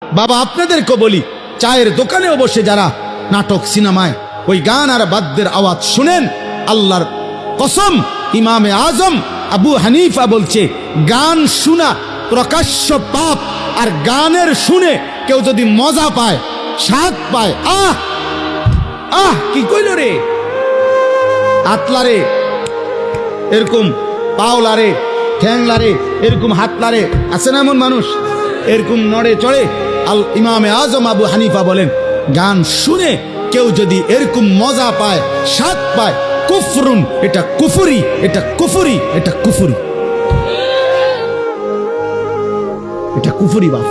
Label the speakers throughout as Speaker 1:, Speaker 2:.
Speaker 1: বাবা আপনাদেরকে বলি, চায়ের দোকানেও বসে যারা নাটক সিনেমায় ওই গান আর বাদ্যের আওয়াজ শুনেন, আল্লাহর কসম ইমামে আজম আবু হানিফা বলছে গান শোনা প্রকাশ্য পাপ। আর গানের শুনে কেউ যদি মজা পায়, স্বাদ পায়, আহ আহ কি কইল রে, আতলারে এরকম পাওলারে, ঠ্যাংলারে এরকম হাতলারে, আছে না এমন মানুষ এরকম নড়ে চড়ে। আল ইমামে আজম আবু হানিফা বলেন গান শুনে কেউ যদি এরকম মজা পায়, স্বাদ পায়, কুফরুন, এটা কুফরি, এটা কুফরি, এটা কুফরি, এটা কুফরি বাপ।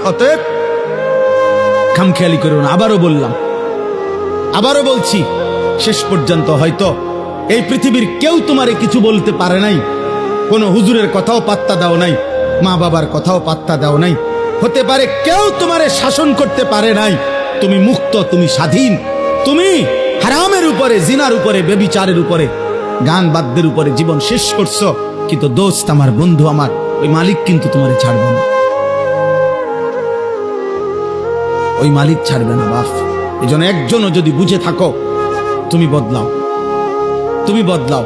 Speaker 1: অতএব খামখেয়ালি করো না। আবারও বললাম, আবারও বলছি, শেষ পর্যন্ত হয়তো এই পৃথিবীর কেউ তোমারে কিছু বলতে পারে নাই, কোনো হুজুরের কথাও পাত্তা দাও নাই, মা বাবার কথাও পাত্তা দাও নাই, হতে পারে কেউ তোমারে শাসন করতে পারে নাই। তুমি মুক্ত, তুমি স্বাধীন, তুমি হারামের উপরে, জিনার উপরে, বেবিচারের উপরে, গান বাদ্যের উপরে জীবন শেষ করছো। কিন্তু দোস্ত আমার, বন্ধু আমার, ওই মালিক কিন্তু তোমারে ছাড়বে না, ওই মালিক ছাড়বে না বাপ। এই জন্য একজনও যদি বুঝে থাকো, তুমি বদলাও, তুমি বদলাও,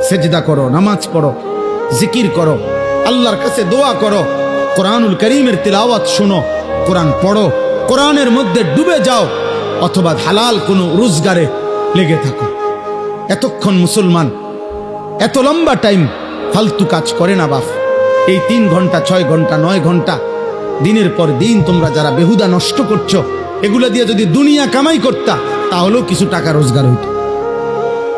Speaker 1: সেজদা করো, নামাজ পড়ো, জিকির করো, আল্লাহর কাছে দোয়া করো, কোরআনুল করিমের তিলাওয়াত শোনো, কোরআন পড়ো, কোরআনের মধ্যে ডুবে যাও, অথবা হালাল কোনো রোজগারে লেগে থাকো। এতক্ষণ মুসলমান এত লম্বা টাইম ফালতু কাজ করে না বাপ। এই 3 ঘন্টা, 6 ঘন্টা, 9 ঘন্টা দিনের পর দিন তোমরা যারা বেহুদা নষ্ট করছো, এগুলা দিয়ে যদি দুনিয়া কামাই করতা তাহলেও কিছু টাকা রোজগার হইত।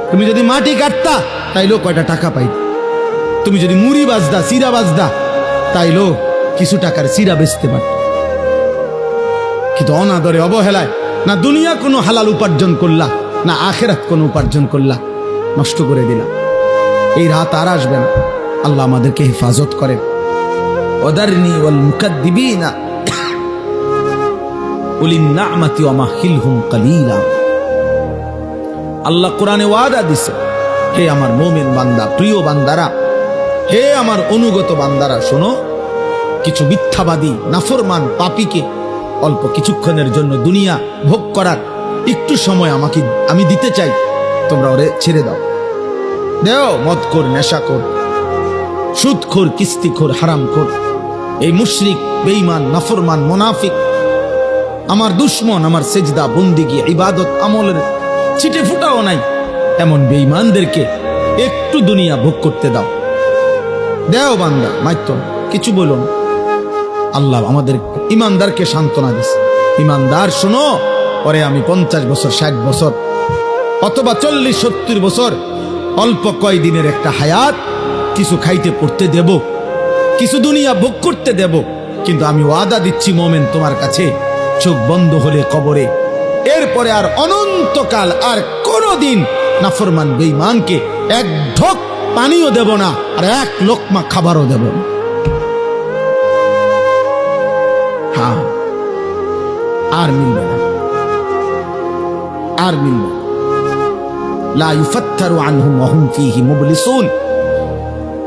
Speaker 1: তুমি যদি মাটি কাটতা তাইলেও কয়টা টাকা পাইত। তুমি যদি মুড়ি বাজদা, সিরা বাজদা, তাইলেও কিছু টাকার সিরা বেচতে পারত। কিন্তু অনাদরে, অবহেলায় না দুনিয়া কোনো হালাল উপার্জন করলা, না আখেরাত কোনো উপার্জন করলা, নষ্ট করে দিলা। এই রাত আর আসবে না। আল্লাহ আমাদেরকে হেফাজত করেন। ওয়াদারনি ওয়াল মুকাদ্দিবিনা উলিন নি'মাতি ওয়া মাহিলহুম কালিলা। আল্লাহ কোরআনে ওয়াদা দিছে, হে আমার মুমিন বান্দা, প্রিয় বান্দারা, হে আমার অনুগত বান্দারা, শোনো, কিছু মিথ্যাবাদী নাফরমান পাপীকে অল্প কিছুক্ষণের জন্য দুনিয়া ভোগ করার একটু সময় আমি দিতে চাই, তোমরা ওরে ছেড়ে দাও। দেও মদখোর, নেশাখোর, সুদখোর, কিস্তিখোর, হারামখোর, এই মুশরিক, বেঈমান, নাফরমান, মুনাফিক, আমার দুশমন, আমার সেজদা, বন্দিগি, ইবাদত আমলের ছিটে ফুটাও নাই, এমন বেঈমানদেরকে একটু দুনিয়া ভোগ করতে দাও। দেও বান্দা, মাইতো কিছু বলুন। আল্লাহ আমাদের ইমানদারকে সান্ত্বনা দিছে। ইমানদার শোনো, পরে আমি 50 বছর, 60 বছর, অথবা 40-70 বছর, অল্প কয়দিনের একটা হায়াত, কিছু খাইতে পড়তে দেব, কিছু দুনিয়া ভোগ করতে দেব। কিন্তু আমি ওয়াদা দিচ্ছি মোমেন, তোমার কাছে চোখ বন্ধ হলে কবরে, এরপরে আর অনন্তকাল আর কোনদিন নাফরমান বেঈমানকে এক ঢোক পানিও দেব না, আর এক লোকমা খাবারও দেব না। হ্যাঁ, আর মিলবে না, আর মিলবে না। লা ইউফাত্তারু আনহুম ওয়া হুম ফীহি মুবলিসুন।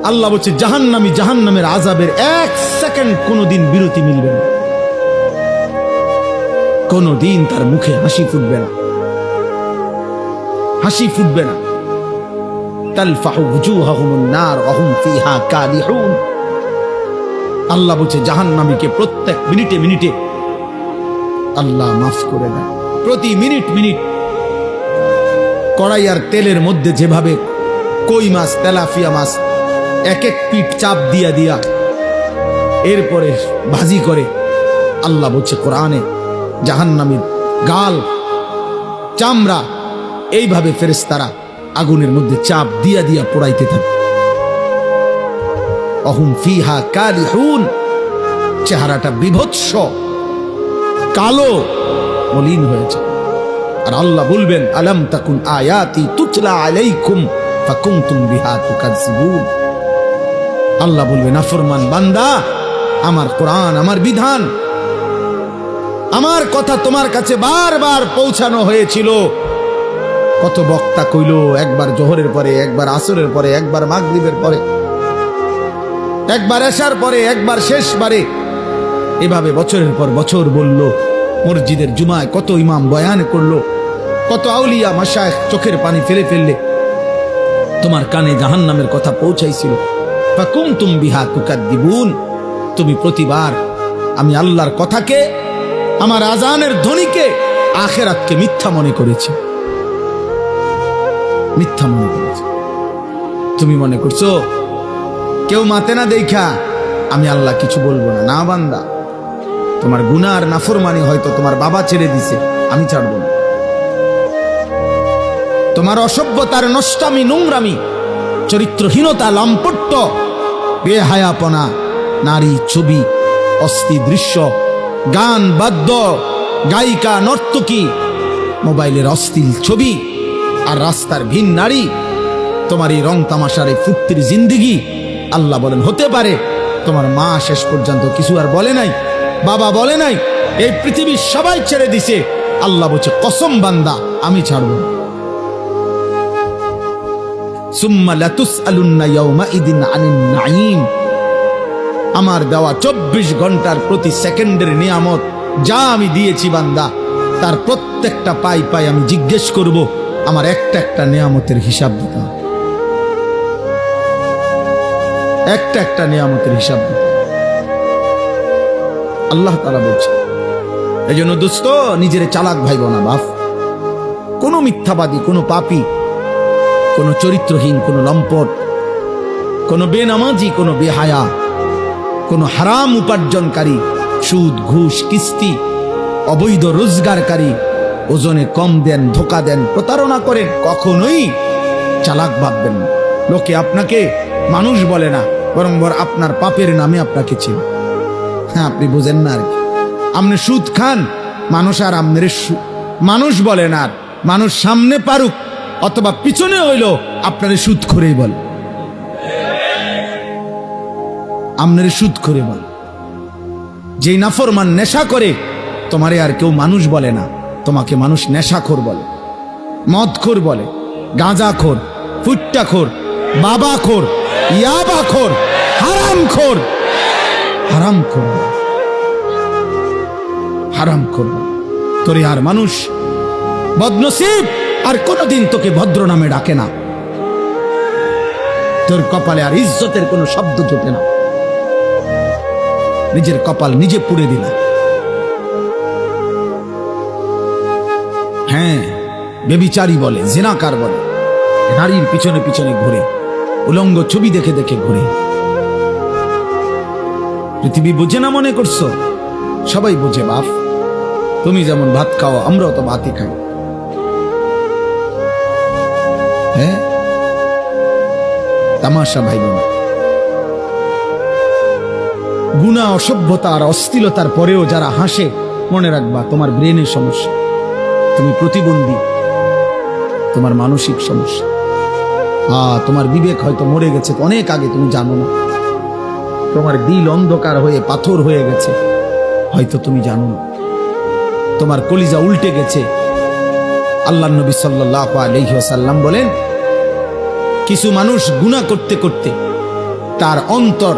Speaker 1: আল্লাহ বলছে জাহান্নামী, জাহান্নামের আযাবের 1 সেকেন্ড কোনদিন বিরতি মিলবে না, কোনদিন তার মুখে হাসি ফুটবে না, হাসি ফুটবে না। তালফাহু ওয়ুজুহাহুমুন নার ওয়া হুম ফীহা কালিহুন। আল্লাহ বলছে জাহান্নামীকে প্রত্যেক মিনিটে মিনিটে আল্লাহ মাফ করে দেয়। প্রতি মিনিট মিনিট কড়াই আর তেলের মধ্যে যেভাবে কই মাছ, তেলাপিয়া মাছ এক এক পিঠ চাপ দিয়া দিয়া এরপরে ভাজি করে, আল্লাহ বলছে কোরআনে জাহান্নামীর গাল, চামড়া এইভাবে ফেরেশতারা আগুনের মধ্যে চাপ দিয়া দিয়া পোড়াইতে থাকে। অহুম ফিহা কালিহুন, চেহারাটা বিভৎস, কালো, মলিন হয়েছে। আর আল্লাহ বলবেন আলাম তাকুন আয়াতি তুতলা আলাইকুম ফাকুনতুম বিহা তুকাজ্জিবুন। আল্লাহ বলবেন নাফরমান বান্দা, আমার কোরআন, আমার বিধান, আমার কথা তোমার কাছে বারবার পৌঁছানো হয়েছিল। কত বক্তা কইল, একবার জোহরের পরে, একবার আসরের পরে, একবার মাগরিবের পরে, একবার আসার পরে একবার শেষবারে এভাবে বছরের পর বছর বলল। মসজিদের জুমায় কত ইমাম বয়ান করলো, কত আউলিয়া মাশায়েখ চোখের পানি ফেলে ফেললে তোমার কানে জাহান্নামের কথা পৌঁছাইছিল। ফাকুনতুম বিহা তুকাদ্দিবুন, তুমি প্রতিবার আমি আল্লাহর কথাকে, আমার আজানের ধ্বনিকে, আখিরাতকে মিথ্যা মনে করেছি, মিথ্যা মনে করেছি। তুমি মনে করছো কেউ মাতে না দেখা আমি আল্লাহ কিছু বলবো না? না বান্দা, তোমার গুনাহ আর নাফরমানি হয়তো তোমার বাবা ছেড়ে দিছে, আমি ছাড়বো না। তোমার অসভ্যতার নষ্টামি, নোংরামি, চরিত্রহীনতা, লম্পট্য, বেহায়াপনা, নারী ছবি, অস্থি দৃশ্য, গান বাদ্য, গায়িকা নর্তকী, মোবাইলের অশ্লীল ছবি আর রাস্তার ভিন নারী, তোমার এই রং তামাশার এই ফুর্তির জিন্দিগি। আল্লাহ বলেন হতে পারে তোমার মা শেষ পর্যন্ত কিছু আর বলে নাই, বাবা বলে নাই, এই পৃথিবীর সবাই ছেড়ে দিছে, আল্লাহ বলছে কসম বান্দা আমি ছাড়ব। সুম্মা লাতুসআলুন্না ইয়াউমাইদিন আনিন নাঈম, আমার দেওয়া 24 ঘন্টার প্রতি সেকেন্ডের নিয়ামত যা আমি দিয়েছি বান্দা, তার প্রত্যেকটা পাই পাই আমি জিজ্ঞেস করব, আমার একটা একটা নিয়ামতের হিসাব দিতে হবে, একটা একটা নিয়ামতের হিসাব দিতে হবে। আল্লাহ তাআলা বলছে, এই জন্য দোস্ত নিজের চালাক ভাইব না বাপ। কোন মিথ্যাবাদী, কোন পাপী, কোন চরিত্রহীন, কোন লম্পট, কোন বেনামাজি, কোন বেহায়া, কোন হারাম উপার্জনকারী, সুদ ঘুষ কিস্তি অবৈধ রোজগারকারী, ওজনে কম দেন, ধোকা দেন, প্রতারণা করেন, কখনোই চালাক ভাববেন না। লোকে আপনাকে মানুষ বলে না, বরং আপনার পাপের নামে আপনাকে চেনে। হ্যাঁ, আপনি বুঝেন না আর কি। আপনি সুদ খান, মানুষ আর আপনার মানুষ বলে না, আর মানুষ সামনে পারুক অথবা পিছনে হইল আপনার সুদ করেই বল, আপনার সুদ করে বল। যেই নাফরমান নেশা করে তোমারে আর কেউ মানুষ বলে না, তোমাকে মানুষ নেশাখোর বলে, মদখোর বলে, গাঁজাখোর, ফুট্টাখোর, বাবাখোর, ইয়াবাখোর, হারামখোর, হারামখোর, হারামখোর। তোরে আর মানুষ বদনসিব আর কোনোদিন তোকে ভদ্র নামে ডাকে না, তোর কপালে আর ইজ্জতের কোনো শব্দ জোটে না, নিজের কপাল নিজে পুড়ে দিলা। হ্যাঁ, বেবিচারী বলে, জিনাকার বলে, নারীর পিছনে পিছনে ঘুরে, উলঙ্গ ছবি দেখে দেখে ঘুরে। পৃথিবী বুঝে না মনে করছো? সবাই বুঝে বাপ। তুমি যেমন ভাত খাও, আমরাও তো ভাতই খাই। হ্যাঁ, তামাশা ভাই বোন। গুনাহ, অসভ্যতা আর অশ্লীলতার পরেও যারা হাসে, মনে রাখবা তোমার ব্রেনের সমস্যা, তুমি প্রতিবন্ধী, তোমার মানসিক সমস্যা। তোমার বিবেক হয়তো মরে গেছে অনেক আগে, তুমি জানো না। তোমার দিল অন্ধকার হয়ে পাথর হয়ে গেছে, হয়তো তুমি জানো না। তোমার কলিজা উল্টে গেছে। আল্লাহর নবী সাল্লাল্লাহু আলাইহি ওয়াসাল্লাম বলেন, কিছু মানুষ গুনাহ করতে করতে তার অন্তর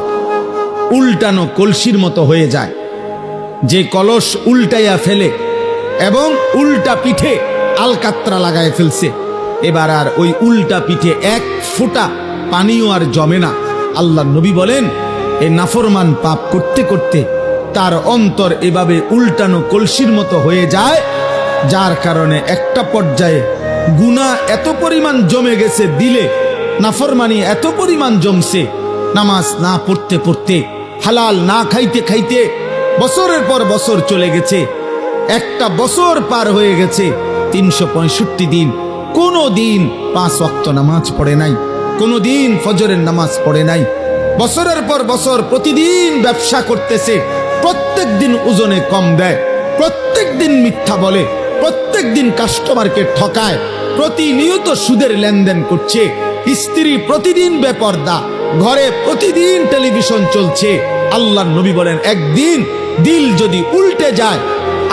Speaker 1: উল্টানো কলসির মতো হয়ে যায়। যে কলস উল্টাইয়া ফেলে এবং উল্টা পিঠে আলকাত্রা লাগায় ফেলছে, এবার আর ওই উল্টা পিঠে এক ফোঁটা পানিও আর জমে না। আল্লাহর নবী বলেন, এই নাফরমান পাপ করতে করতে তার অন্তর এভাবে উল্টানো কলসির মতো হয়ে যায়, যার কারণে একটা পর্যায়ে গুনাহ এত পরিমাণ জমে গেছে দিলে, নাফরমানি এত পরিমাণ জমছে, নামাজ না পড়তে পড়তে, হালাল না খাইতে খাইতে বছরের পর বছর চলে গেছে। একটা বছর পার হয়ে গেছে, 365 দিন কোনো দিন 5 ওয়াক্ত নামাজ পড়ে নাই, কোনো দিন ফজরের নামাজ পড়ে নাই। বছরের পর বছর প্রতিদিন ব্যবসা করতেছে, প্রত্যেক দিন ওজনে কম দেয়, প্রত্যেক দিন মিথ্যা বলে, প্রত্যেক দিন কাস্টমারকে ঠকায়, প্রতিনিয়ত সুদের লেনদেন করছে, স্ত্রী প্রতিদিন বেপর্দা, ঘরে প্রতিদিন টেলিভিশন চলছে। আল্লাহর নবী বলেন, একদিন দিল যদি উল্টে যায়,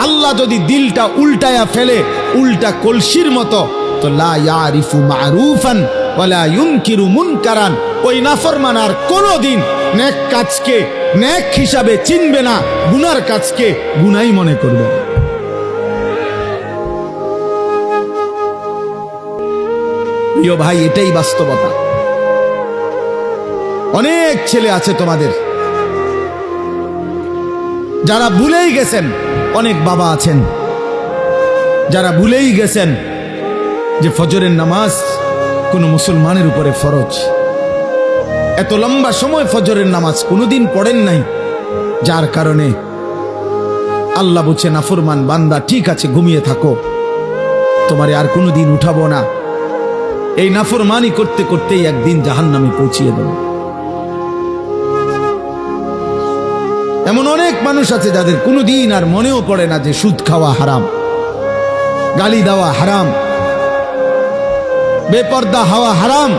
Speaker 1: আল্লাহ যদি দিলটা উল্টায়া ফেলে উল্টা কলসির মতো, তো লা ইয়ারিফু মারুফান ওয়ালা ইউনকিরু মুনকারান, ওই নাফরমান আর কোনোদিন নেক কাজকে নেক হিসাবে চিনবে না, গুনার কাজকে গুনাই মনে করবে। প্রিয় ভাই, এটাই বাস্তবতা। অনেক ছেলে আছে তোমাদের যারা ভুলেই গেছেন, অনেক বাবা আছেন যারা ভুলেই গেছেন যে ফজরের নামাজ কোন মুসলমানের উপরে ফরজ। এত লম্বা সময় ফজরের নামাজ কোনোদিন পড়েন নাই, যার কারণে আল্লাহ বলছে নাফরমান বান্দা ঠিক আছে ঘুমিয়ে থাকো, তোমারে আর কোনোদিন উঠাবো না। এই নাফরমানি করতে করতেই একদিন জাহান্নামে পৌঁছিয়ে দেব। এমন অনেক মানুষ আছে যাদের কোনোদিন আর মনেও পড়ে না যে সুদ খাওয়া হারাম, গালি দেওয়া হারাম, বেপর্দা হওয়া হারাম।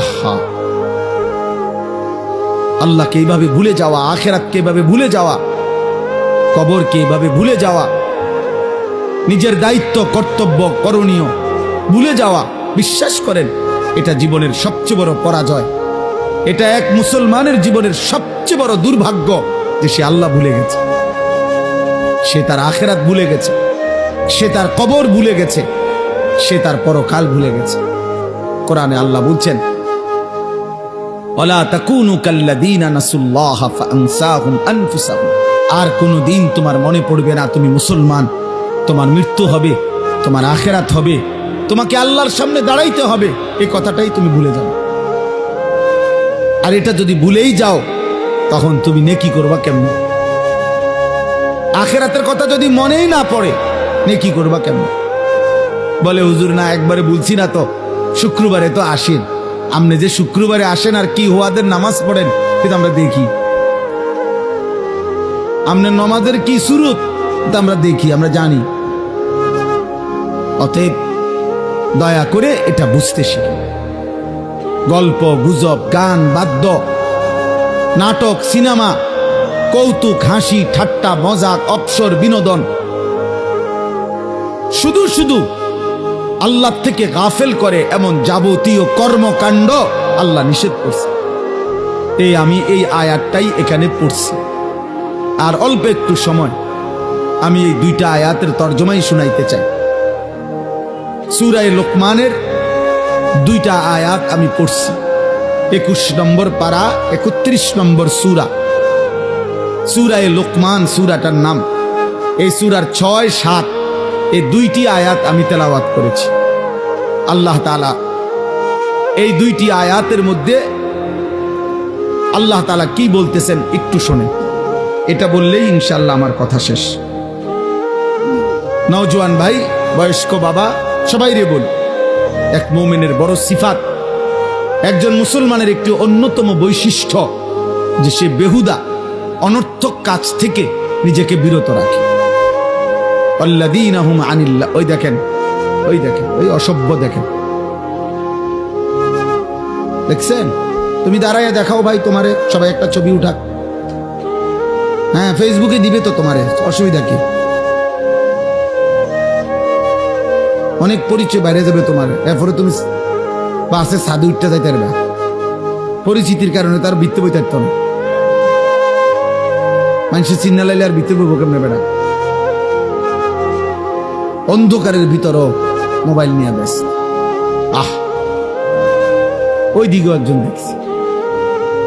Speaker 1: আহা, আল্লাহকে এইভাবে ভুলে যাওয়া, আখিরাতকে এইভাবে ভুলে যাওয়া, কবরকে এইভাবে ভুলে যাওয়া, নিজের দায়িত্ব কর্তব্য করণীয় ভুলে যাওয়া, বিশ্বাস করেন এটা জীবনের সবচেয়ে বড় পরাজয়। এটা এক মুসলমানের জীবনের সবচেয়ে বড় দুর্ভাগ্য যে সে আল্লাহ ভুলে গেছে, সে তার আখিরাত ভুলে গেছে, সে তার কবর ভুলে গেছে, সে তার পরকাল ভুলে গেছে। কোরআনে আল্লাহ বলছেন ওয়ালা তাকুনু কাল্লাযীনা নাসুল্লাহা ফাআনসাহুম আনফুসাহুম। আর কোনদিন তোমার মনে পড়বে না তুমি মুসলমান, তোমার মৃত্যু হবে, তোমার আখিরাত হবে, তোমাকে আল্লাহর সামনে দাঁড়াইতে হবে, এই কথাটাই তুমি ভুলে যাও। আর এটা যদি ভুলেই যাও তখন তুমি নেকি করবা কেমনে? আখিরাতের কথা যদি মনেই না পড়ে নেকি করবা কেমনে? বলে হুজুর না একবারে বলছি না তো, শুক্রবারে তো আসেন, আপনি যে শুক্রবারে আসেন আর কি হুয়াদের নামাজ পড়েন কিন্তু আমরা দেখি, আপনার নামাজের কি সুরত আমরা দেখি, আমরা জানি। অতএব দয়া করে এটা বুঝতে শিখি। গল্প গুজব, গান বাদ্য, নাটক, সিনেমা, কৌতুক, হাসি ঠাট্টা, মজাক, অবসর, বিনোদন, শুধু শুধু আল্লাহ থেকে গাফেল করে এমন যাবতীয় কর্মকাণ্ড আল্লাহ নিষেধ করছে। আমি এই আয়াতটাই এখানে পড়ছি। আর অল্প একটু সময় আমি এই দুইটা আয়াতের তর্জমাই শুনাইতে চাই। সূরা লোকমানের দুইটা আয়াত আমি পড়ছি। 21 নম্বর পারা, 31 নম্বর সূরা। সূরা লোকমান সূরাটার নাম। এই সূরার 6, 7 এই দুইটি আয়াত আমি তেলাওয়াত করেছি। আল্লাহ তাআলা এই দুইটি আয়াতের মধ্যে আল্লাহ তাআলা কি বলতেছেন একটু শোনেন, এটা বললেই ইনশাআল্লাহ আমার কথা শেষ। নওজোয়ান ভাই, বয়স্ক বাবা, সবাই রে বল, এক মুমিনের বড় সিফাত, একজন মুসলমানের একটি অন্যতম বৈশিষ্ট্য যে সে বেহুদা অনর্থক কাজ থেকে নিজেকে বিরত রাখে। আল্লাযীনা হুম আনিল্লাহ, ওই দেখেন, ওই দেখেন, ওই অসভ্য দেখেন, দেখছেন? তুমি দাঁড়াইয়া দেখাও ভাই তোমারে, সবাই একটা ছবি উঠাক। হ্যাঁ, ফেসবুকে দিবে তো তোমারে, অসুবিধা কি? অনেক পরিচয় বাইরে যাবে তোমার, এরপরে তুমি বাসে সাধু উঠতে যাইতে পারবে, পরিচিতির কারণে তার বৃত্তি বই থাকতো না। মানুষের চিন্না লাইলে আর বৃত্তি বইব কেমনে বেড়া? অন্ধকারের ভিতরও মোবাইল নিয়ে বেশ। ওই দিকেও একজন দেখছি।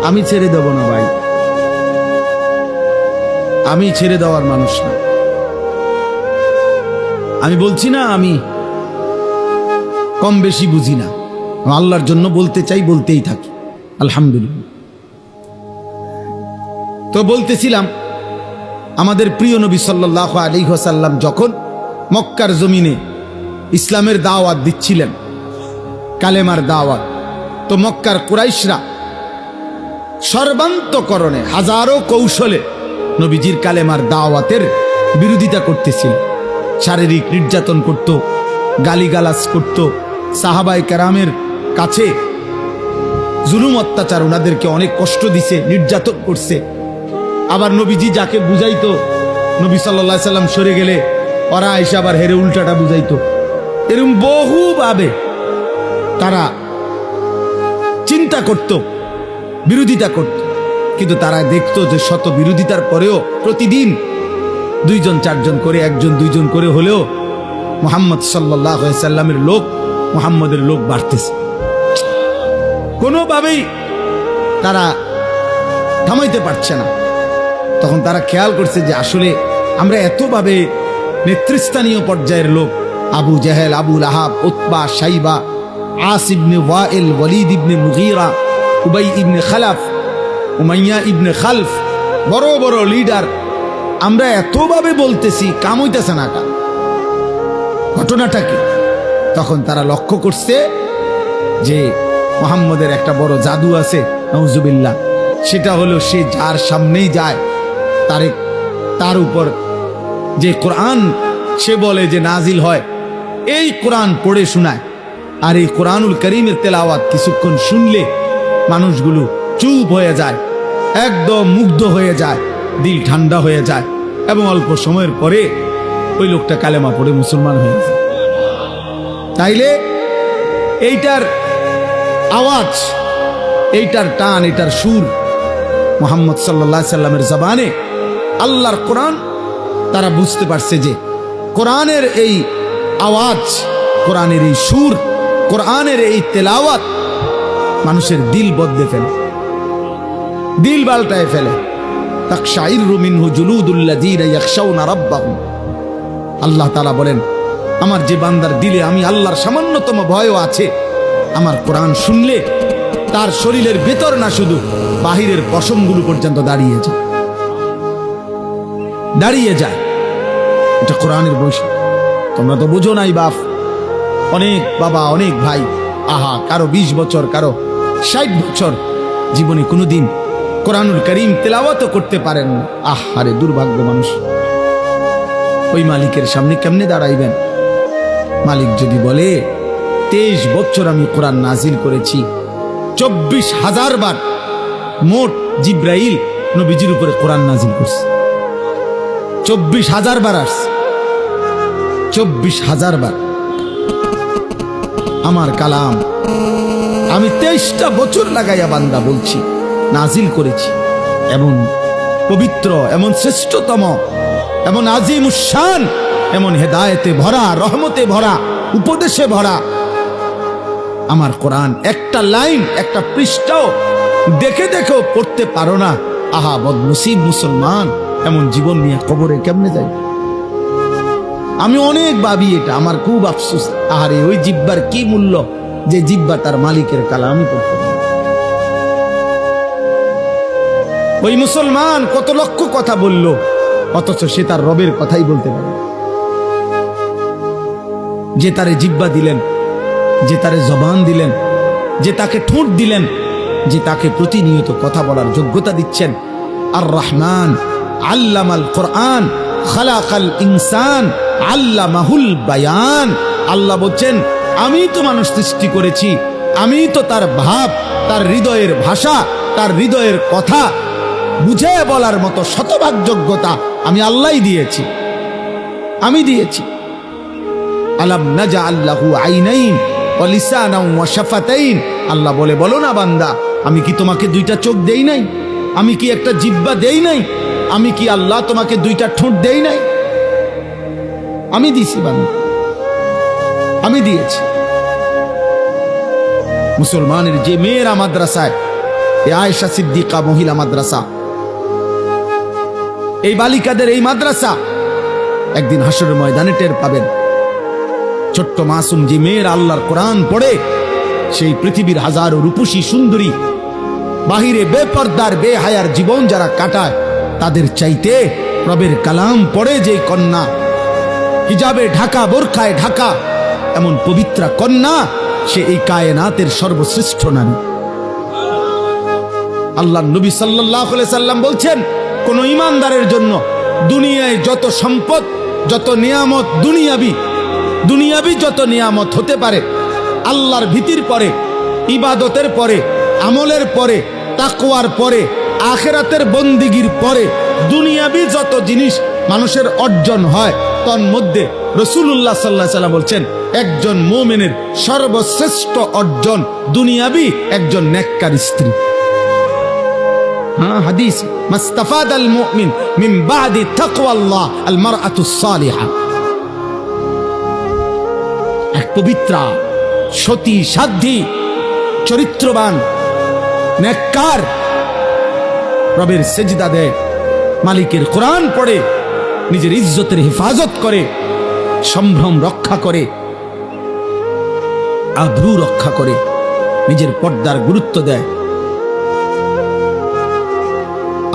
Speaker 1: আমি ছেড়ে দেব না ভাই, আমি ছেড়ে দেওয়ার মানুষ না। আমি বলছি না আমি কম বেশি বুঝি না, আল্লাহর জন্য বলতে চাই, বলতেই থাকি, আলহামদুলিল্লাহ। তো বলতেছিলাম, আমাদের প্রিয় নবী সাল্লাল্লাহু আলাইহি ওয়াসাল্লাম যখন মক্কার জমিনে ইসলামের দাওয়াত দিচ্ছিলেন, কালেমার দাওয়াত, তো মক্কার কুরাইশরা সর্বান্তকরণে হাজারো কৌশলে নবীজির কালেমার দাওয়াতের বিরোধিতা করতেছিল। শারীরিক নির্যাতন করত, গালিগালাজ করত, সাহাবায়ে কেরামের কাছে জুলুম অত্যাচার, ওনাদেরকে অনেক কষ্ট দিছে, নির্যাতন করছে। আবার নবীজি যাকে বুঝাইতো, নবী সাল্লাল্লাহু আলাইহি সাল্লাম সরে গেলে ওরা এসে আবার হেরে উল্টাটা বুঝাইতো। এরকম বহুভাবে তারা চিন্তা করত বিরোধিতা করত, কিন্তু তারা দেখতো যে শত বিরোধিতার পরেও প্রতিদিন 2 জন 4 জন করে, 1 জন 2 জন করে হলেও মুহাম্মদ সাল্লাল্লাহু আলাইহি সাল্লামের লোক, মুহাম্মদের লোক বাড়তেছে। কোনোভাবেই তারা থামাইতে পারছে না। তখন তারা খেয়াল করছে যে আসলে আমরা এতভাবে নেতৃস্থানীয় পর্যায়ের লোক, আবু জাহেল, আবু লাহাব, উতবা, শাইবা, আস ইবনে ওয়াইল, ওয়ালিদ ইবনে মুগীরা, উবাই ইবনে খালাফ, উমাইয়া ইবনে খালফ, বড় বড় লিডার, আমরা এতভাবে বলতেছি, কাম হইতেছে না। ঘটনাটা কি? তখন তারা লক্ষ্য করছে যে মুহাম্মদের একটা বড় জাদু আছে, নাউজুবিল্লাহ। সেটা হলো সে যার সামনেই যায় তার উপর যে কোরআন সে বলে যে নাজিল হয়, এই কোরআন পড়ে শোনায়। আর এই কোরআনুল করিমের তেলাওয়াত কিছুক্ষণ শুনলে মানুষগুলো চুপ হয়ে যায়, একদম মুগ্ধ হয়ে যায়, দিল ঠান্ডা হয়ে যায়, এবং অল্প সময়ের পরে ওই লোকটা কালেমা পড়ে মুসলমান হয়ে যায়। তাইলে এইটার আওয়াজ, এইটার টান, এইটার সুর মুহাম্মদ সাল্লাল্লাহু আলাইহি সাল্লামের জবানে, আল্লাহর কোরআন, তারা বুঝতে পারছে যে কোরআনের এই আওয়াজ, কোরআনের এই সুর, কোরআনের এই তেলাওয়াত মানুষের দিল বদলে ফেলে, দিল পাল্টায় ফেলে। তাকশাইরু মিনহু জুলুদুল্লাযীনা ইয়াখশাউনা রাব্বাহুম। আল্লাহ তাআলা বলেন, আমার যে বান্দার দিলে আমি আল্লাহর সামান্যতম ভয়ও আছে, আমার কোরআন শুনলে তার শরীরের ভেতর না শুধু বাহিরের পশমগুলো পর্যন্ত দাঁড়িয়ে যায়। এটা কোরআনের বৈশিষ্ট্য। তোমরা তো বুঝো নাই বাপ, অনেক বাবা, অনেক ভাই, আহা, কারো 20 বছর, কারো 60 বছর, জীবনে কোনোদিন কোরআনুল করিম তেলাওয়াতও করতে পারেন না। আহারে দুর্ভাগ্য মানুষ। ওই মালিকের সামনে কেমনে দাঁড়াইবেন? মালিক যদি বলে 23 বছর আমি কোরআন নাজিল করেছি, 24,000 বার মোট জিব্রাইল নবীজির উপরে কোরআন নাজিল করছে, 24,000 বার আসছে, 24,000 বার আমার কালাম আমি 23টা বছর লাগাইয়া বান্দা বলছি, নাজিল করেছি। এমন পবিত্র, এমন শ্রেষ্ঠতম, এমন আজিমুশ শান, এমন হেদায়েতে ভরা, রহমতে ভরা, উপদেশে ভরা আমার কোরআন। একটা লাইন, একটা পৃষ্ঠাও দেখেও পড়তে পারো না। আহা বদনসিব মুসলমান, এমন জীবন নিয়ে কবরে কেমনে যাই? আমি অনেক ভাবি এটা, আমার খুব আফসোস। আহারে ওই জিব্বার কি মূল্য, যে জিব্বা তার মালিকের কালামই পড়তে পারে। ওই মুসলমান কত লক্ষ কথা বলল, অথচ সে তার রবের কথাই বলতে পারে। যে তারে জিব্বা দিলেন, যে তারে জবান দিলেন, যে তাকে ঠোঁট দিলেন, যে তাকে প্রতিনিয়ত কথা বলার যোগ্যতা দিচ্ছেন। আর রহমান আল্লামাল কোরআন খালাকাল ইনসান আল্লামাহুল বায়ান। আল্লাহ বলছেন, আমি তো মানুষ সৃষ্টি করেছি, আমি তো তার ভাব, তার হৃদয়ের ভাষা, তার হৃদয়ের কথা বুঝে বলার মতো শতভাগ যোগ্যতা আমি আল্লাহই দিয়েছি, আমি দিয়েছি। আলাম নাজআল লাহু আইনাইন ওয়া লিসানান ওয়া শাফাতাইন। আল্লাহ বলে, বলো না বান্দা, আমি কি তোমাকে 2টা চোখ দেই নাই? আমি কি একটা জিহ্বা দেই নাই? আমি কি আল্লাহ তোমাকে 2টা ঠোঁট দেই নাই? আমি দিয়েছি বান্দা, আমি দিয়েছি। মুসলমানের যে মেয়েরা মাদ্রাসায়, এই আয়েশা সিদ্দিকা মহিলা মাদ্রাসা, এই বালিকাদের এই মাদ্রাসা, একদিন হাসরের ময়দানে টের পাবেন। ছোট্ট মাসুম যে মেয়ের আল্লাহর কোরআন পড়ে, সেই পৃথিবীর হাজারো রূপসী সুন্দরী, বাহিরে বেপর্দার বেহায়ার জীবন যারা কাটায়, তাদের চাইতে রবের কালাম পড়ে যে কন্যা, হিজাবে ঢাকা, বোরখায় ঢাকা, এমন পবিত্রা কন্যা, সে এই কায়নাতের সর্বশ্রেষ্ঠ নারী। আল্লাহ নবী সাল্লাল্লাহু আলাইহি সাল্লাম বলছেন, কোন ঈমানদারের জন্য দুনিয়ায় যত সম্পদ, যত নিয়ামত, দুনিয়াবি যত নিয়ামত হতে পারে, আল্লাহর ভীতির পরে, ইবাদতের পরে, আমলের পরে, তাকওয়ার পরে, আখিরাতের বন্দিগির পরে দুনিয়াবি যত জিনিস মানুষের অর্জন হয়, তন্মধ্যে রাসূলুল্লাহ সাল্লাল্লাহু আলাইহি সাল্লাম বলছেন, একজন মুমিনের সর্বশ্রেষ্ঠ অর্জন দুনিয়াবি একজন নেককার স্ত্রী। হ্যাঁ, হাদিস, মাস্তাফাদাল মুমিন মিন বাদি তাকওয়াল্লাহ আল মারআতুস সালিহা। এক পবিত্রা, সতী, সাধ্বী, চরিত্রবান, নেককার, রবের সেজদা দেয়, মালিকের কোরআন পড়ে, নিজের ইজ্জতের হেফাজত করে, সম্ভ্রম রক্ষা করে, আব্রু রক্ষা করে, নিজের পর্দার গুরুত্ব দেয়।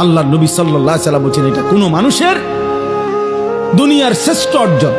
Speaker 1: আল্লাহর নবী সাল্লাল্লাহু আলাইহি ওয়াসাল্লাম বলেছেন, এটা কোনো মানুষের দুনিয়ার শ্রেষ্ঠ অর্জন।